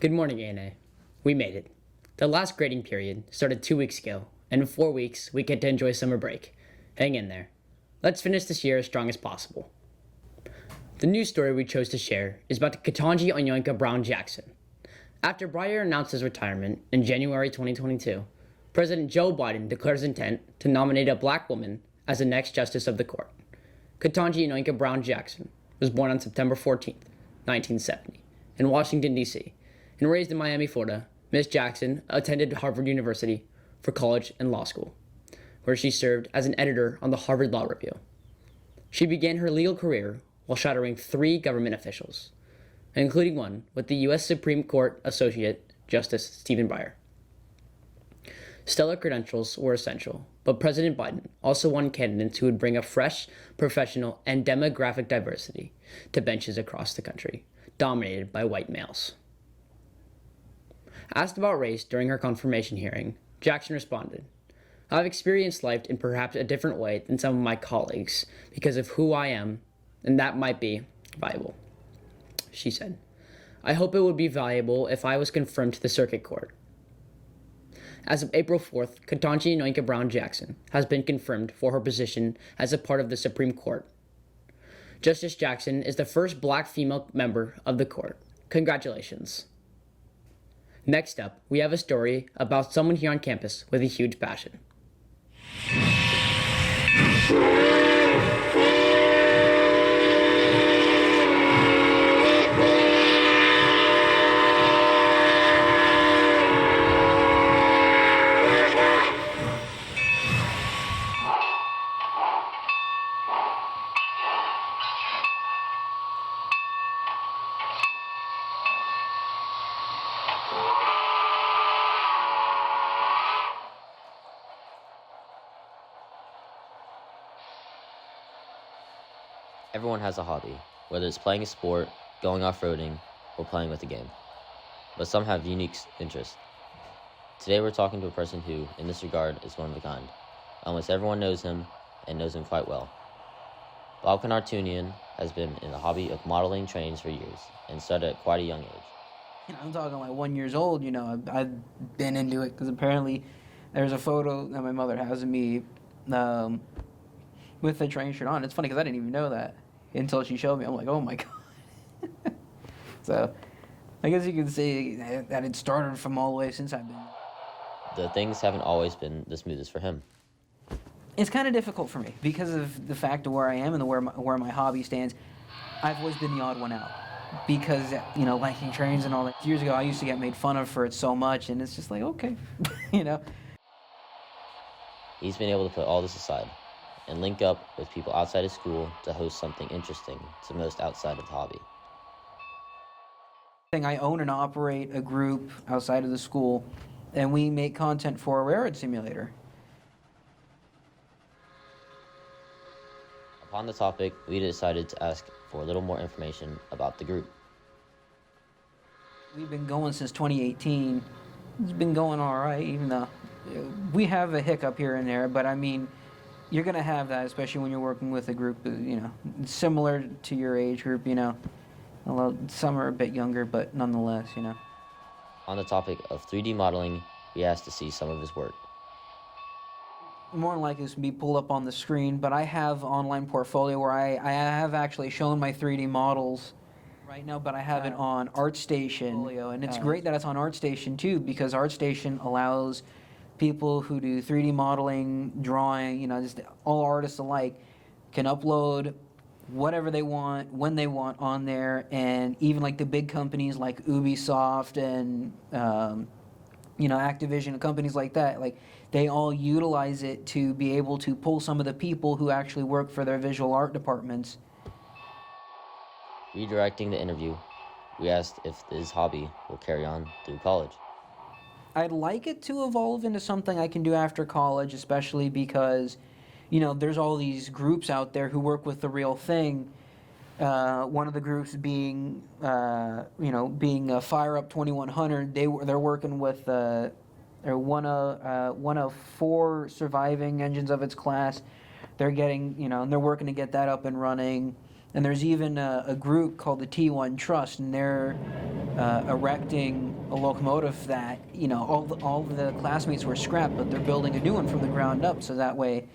Good morning, ANA. We made it. The last grading period started 2 weeks ago, and in 4 weeks, we get to enjoy summer break. Hang in there. Let's finish this year as strong as possible. The news story we chose to share is about the Ketanji Onyoinka Brown Jackson. After Breyer announced his retirement in January 2022, President Joe Biden declares intent to nominate a black woman as the next justice of the court. Ketanji Onyoinka Brown Jackson was born on September 14th, 1970, in Washington, D.C., and raised in Miami, Florida. Ms. Jackson attended Harvard University for college and law school, where she served as an editor on the Harvard Law Review. She began her legal career while shadowing 3 government officials, including one with the U.S. Supreme Court Associate Justice Stephen Breyer. Stellar credentials were essential, but President Biden also wanted candidates who would bring a fresh, professional, and demographic diversity to benches across the country, dominated by white males. Asked about race during her confirmation hearing, Jackson responded, "I've experienced life in perhaps a different way than some of my colleagues because of who I am, and that might be valuable." She said, "I hope it would be valuable if I was confirmed to the circuit court." As of April 4th, Ketanji Onyoinka Brown Jackson has been confirmed for her position as a part of the Supreme Court. Justice Jackson is the first black female member of the court. Congratulations. Next up, we have a story about someone here on campus with a huge passion. Everyone has a hobby, whether it's playing a sport, going off-roading, or playing with a game. But some have unique interests. Today we're talking to a person who, in this regard, is one of a kind. Almost everyone knows him, and knows him quite well. Bobken Hartunian has been in the hobby of modeling trains for years, and started at quite a young age. I'm talking like 1 year old, I've been into it because apparently there's a photo that my mother has of me with the train shirt on. It's funny because I didn't even know that until she showed me. I'm like, oh my God. So I guess you could say that it started from all the way since I've been. The things haven't always been the smoothest for him. It's kind of difficult for me because of the fact of where I am and where my hobby stands. I've always been the odd one out because, liking trains and all that. Years ago, I used to get made fun of for it so much, and it's just like, okay, He's been able to put all this aside and link up with people outside of school to host something interesting to most outside of the hobby. I own and operate a group outside of the school, and we make content for a railroad simulator. Upon the topic, we decided to ask for a little more information about the group. We've been going since 2018. It's been going all right, even though we have a hiccup here and there, but I mean, you're going to have that, especially when you're working with a group, similar to your age group, although some are a bit younger, but nonetheless, On the topic of 3D modeling, we asked to see some of his work. More than likely this would be pulled up on the screen, but I have online portfolio where I have actually shown my 3D models right now, but I have it on ArtStation, and it's great that it's on ArtStation too, because ArtStation allows people who do 3D modeling, drawing, just all artists alike can upload whatever they want, when they want on there, and even like the big companies like Ubisoft and Activision and companies like that, like they all utilize it to be able to pull some of the people who actually work for their visual art departments. Redirecting the interview, we asked if his hobby will carry on through college. I'd like it to evolve into something I can do after college, especially because, there's all these groups out there who work with the real thing. One of the groups being Fire Up 2100. They're working with they're one of 4 surviving engines of its class. They're getting and they're working to get that up and running. And there's even a group called the T1 Trust, and they're erecting a locomotive that, all the classmates were scrapped, but they're building a new one from the ground up, so that way,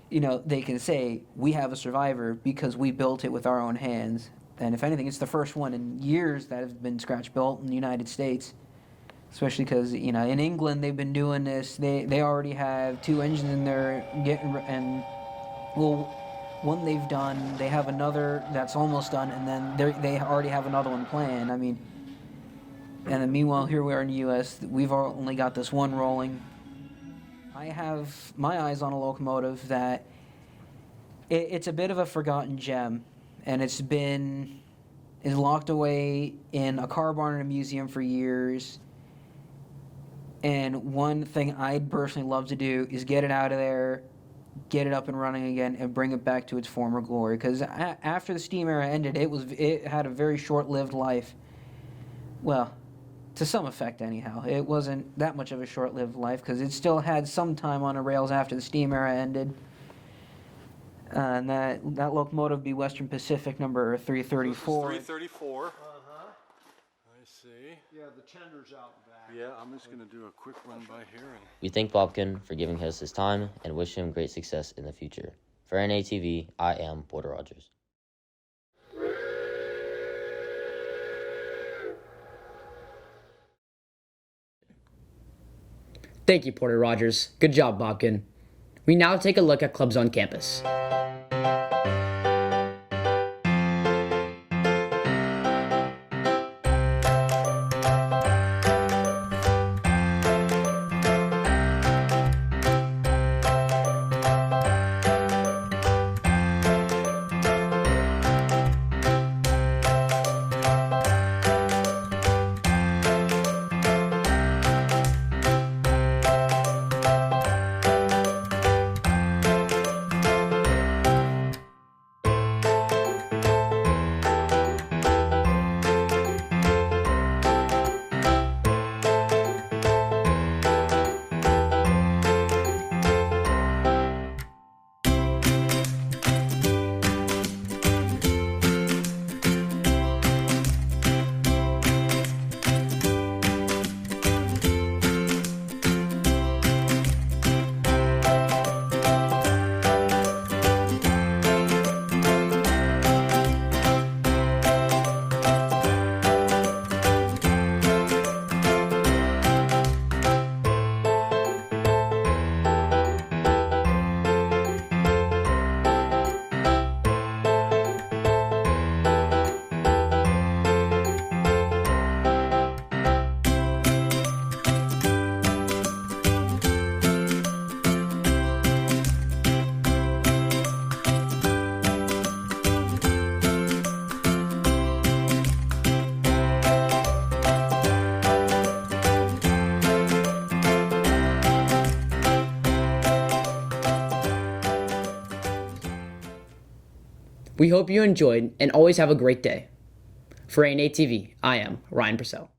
they can say, we have a survivor because we built it with our own hands. And if anything, it's the first one in years that has been scratch built in the United States. Especially because, in England they've been doing this. They already have 2 engines in there one they've done. They have another that's almost done, and then they already have another one planned. And then meanwhile here we are in the U.S. We've only got this one rolling. I have my eyes on a locomotive that it's a bit of a forgotten gem, and is locked away in a car barn in a museum for years. And one thing I'd personally love to do is get it out of there, get it up and running again, and bring it back to its former glory. Because after the steam era ended, it had a very short-lived life. Well, to some effect, anyhow. It wasn't that much of a short-lived life because it still had some time on the rails after the steam era ended. And that locomotive would be Western Pacific number 334. This is 334. I see. Yeah, the tender's out back. Yeah, I'm just going to do a quick run by here. We thank Bobken for giving us his time and wish him great success in the future. For NATV, I am Porter Rogers. Thank you, Porter Rogers. Good job, Bobken. We now take a look at clubs on campus. We hope you enjoyed and always have a great day. For NATV, I am Ryan Purcell.